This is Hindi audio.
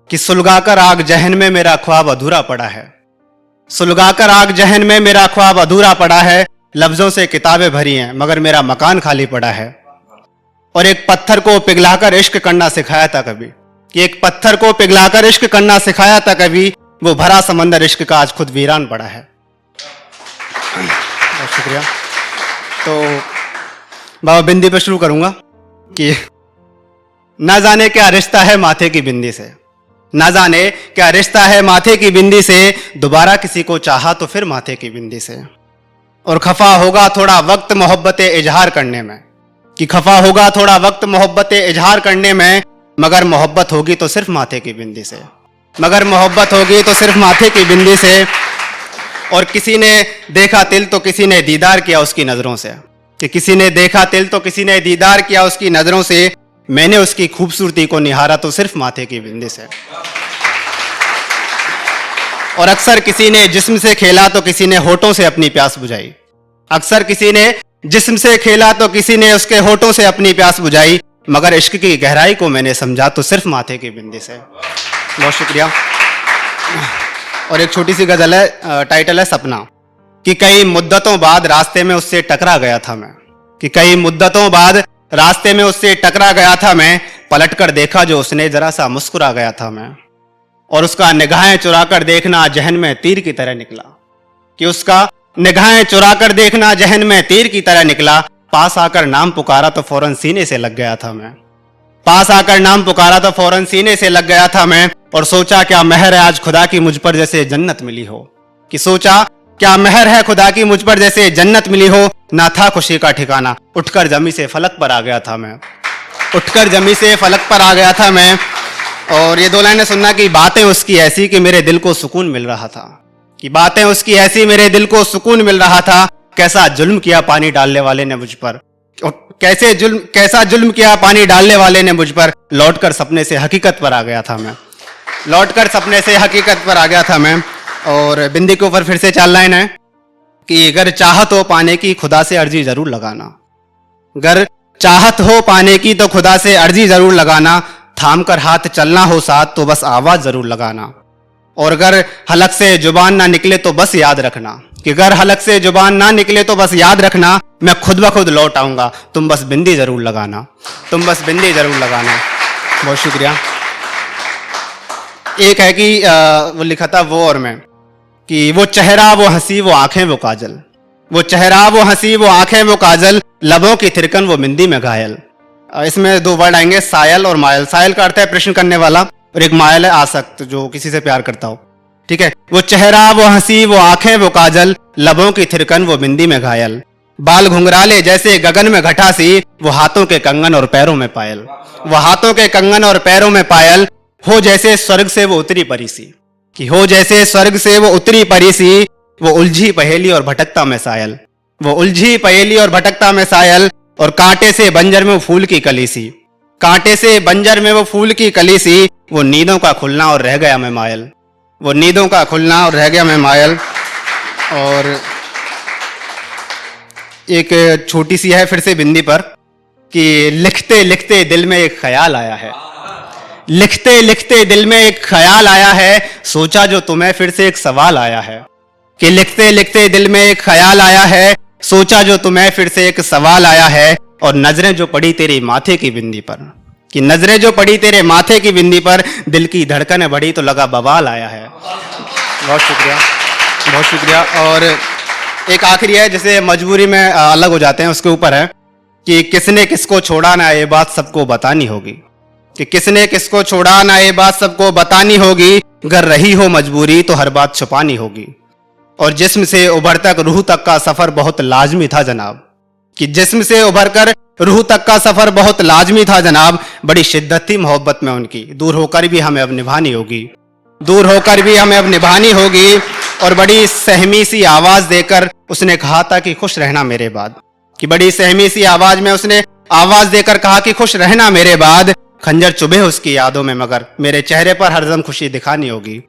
कि सुलगाकर आग जहन में मेरा ख्वाब अधूरा पड़ा है। सुलगाकर आग जहन में मेरा ख्वाब अधूरा पड़ा है। लफ्जों से किताबें भरी हैं मगर मेरा मकान खाली पड़ा है। और एक पत्थर को पिघलाकर इश्क करना सिखाया था कभी, कि एक पत्थर को पिघलाकर इश्क करना सिखाया था कभी, वो भरा समंदर इश्क का आज खुद वीरान पड़ा है। बहुत शुक्रिया। तो बाबा बिंदी पे शुरू करूंगा कि ना जाने क्या रिश्ता है माथे की बिंदी से, ना जाने क्या रिश्ता है माथे की बिंदी से, दोबारा किसी को चाहा तो फिर माथे की बिंदी से। और खफा होगा थोड़ा वक्त मोहब्बत इजहार करने में, कि खफा होगा थोड़ा वक्त मोहब्बत इजहार करने में, मगर मोहब्बत होगी तो सिर्फ माथे की बिंदी से, मगर मोहब्बत होगी तो सिर्फ माथे की बिंदी से। और किसी ने देखा तिल तो किसी ने दीदार किया उसकी नज़रों से, कि किसी ने देखा तिल तो किसी ने दीदार किया उसकी नज़रों से, मैंने उसकी खूबसूरती को निहारा तो सिर्फ माथे की बिंदी से। और अक्सर किसी ने जिस्म से खेला तो किसी ने होठों से अपनी प्यास बुझाई, अक्सर किसी ने जिस्म से खेला तो किसी ने उसके होठों से अपनी प्यास बुझाई, मगर इश्क की गहराई को मैंने समझा तो सिर्फ माथे की बिंदी से। बहुत शुक्रिया। और एक छोटी सी गजल है, टाइटल है सपना, कि कई मुद्दतों बाद रास्ते में उससे टकरा गया था मैं, कि कई मुद्दतों बाद रास्ते में उससे टकरा गया था मैं, पलटकर देखा जो उसने जरा सा मुस्कुरा गया था मैं। और उसका निगाहें चुराकर देखना जहन में तीर की तरह निकला, कि उसका निगाहें चुराकर देखना जहन में तीर की तरह निकला। पास आकर नाम पुकारा तो फौरन सीने से लग गया था मैं, पास आकर नाम पुकारा तो फौरन सीने से लग गया था मैं। और सोचा क्या महर है आज खुदा की मुझ पर जैसे जन्नत मिली हो, कि सोचा क्या महर है खुदा की मुझ पर जैसे जन्नत मिली हो। ना था खुशी का ठिकाना, उठकर जमी से फलक पर आ गया था मैं, उठकर जमी से फलक पर आ गया था मैं। और ये दो लाइनें सुनना कि बातें उसकी ऐसी कि मेरे दिल को सुकून मिल रहा था, कि बातें उसकी ऐसी मेरे दिल को सुकून मिल रहा था। कैसा जुल्म किया पानी डालने वाले ने मुझ पर, कैसा जुल्म किया पानी डालने वाले ने मुझ पर। लौटकर सपने से हकीकत पर आ गया था मैं, लौटकर सपने से हकीकत पर आ गया था मैं। और बिंदी के ऊपर फिर से 4 लाइन है कि अगर चाहत हो पाने की खुदा से अर्जी जरूर लगाना, अगर चाहत हो पाने की तो खुदा से अर्जी जरूर लगाना। थाम कर हाथ चलना हो साथ तो बस आवाज जरूर लगाना। और अगर हलक से जुबान ना निकले तो बस याद रखना, कि अगर हलक से जुबान ना निकले तो बस याद रखना, मैं खुद ब खुद लौट आऊंगा, तुम बस बिंदी जरूर लगाना, तुम बस बिंदी जरूर लगाना। बहुत शुक्रिया। एक है कि वो लिखा था वो और मैं, कि वो चेहरा वो हंसी वो आंखें वो काजल, वो चेहरा वो हंसी वो आंखें वो काजल, लबों की थिरकन वो बिंदी में घायल। इसमें 2 वर्ड आएंगे, सायल और मायल। सायल का अर्थ है प्रश्न करने वाला, और एक मायल है आसक्त, जो किसी से प्यार करता हो। ठीक है। वो चेहरा वो हंसी वो आंखें वो काजल, लबों की थिरकन वो बिंदी में घायल। बाल घुंघराले जैसे गगन में घटा सी, वो हाथों के कंगन और पैरों में पायल, वो हाथों के कंगन और पैरों में पायल। हो जैसे स्वर्ग से वो उतरी परी सी, कि हो जैसे स्वर्ग से वो उतरी परी सी, वो उलझी पहेली और भटकता में सायल, वो उलझी पहेली और भटकता में सायल। और कांटे से बंजर में वो फूल की कली सी, कांटे से बंजर में वो फूल की कली सी, वो नींदों का खुलना और रह गया मैं मायल, वो नींदों का खुलना और रह गया मैं मायल। और एक छोटी सी है फिर से बिंदी पर, कि लिखते लिखते दिल में एक ख्याल आया है, लिखते लिखते दिल में एक ख्याल आया है, सोचा जो तुम्हें फिर से एक सवाल आया है, कि लिखते लिखते दिल में एक ख्याल आया है, सोचा जो तुम्हें फिर से एक सवाल आया है। और नजरें जो पड़ी तेरी माथे की बिंदी पर, कि नजरें जो पड़ी तेरे माथे की बिंदी पर, दिल की धड़कनें बढ़ी तो लगा बवाल आया है। बहुत शुक्रिया, बहुत शुक्रिया। और एक आखिरी है जैसे मजबूरी में अलग हो जाते हैं, उसके ऊपर है कि किसने किसको छोड़ा ना ये बात सबको बतानी होगी, कि किसने किसको छोड़ा ना ये बात सबको बतानी होगी। अगर रही हो मजबूरी तो हर बात छुपानी होगी। और जिस्म से उभर तक रूह तक का सफर बहुत लाजमी था जनाब, कि जिस्म से उभर कर रूह तक का सफर बहुत लाजमी था जनाब। बड़ी शिद्दत थी मोहब्बत में उनकी, दूर होकर भी हमें अब निभानी होगी, दूर होकर भी हमें अब निभानी होगी। और बड़ी सहमी सी आवाज देकर उसने कहा था कि खुश रहना मेरे बाद, कि बड़ी सहमी सी आवाज में उसने आवाज देकर कहा कि खुश रहना मेरे बाद। खंजर चुभे उसकी यादों में मगर मेरे चेहरे पर हरदम खुशी दिखानी होगी।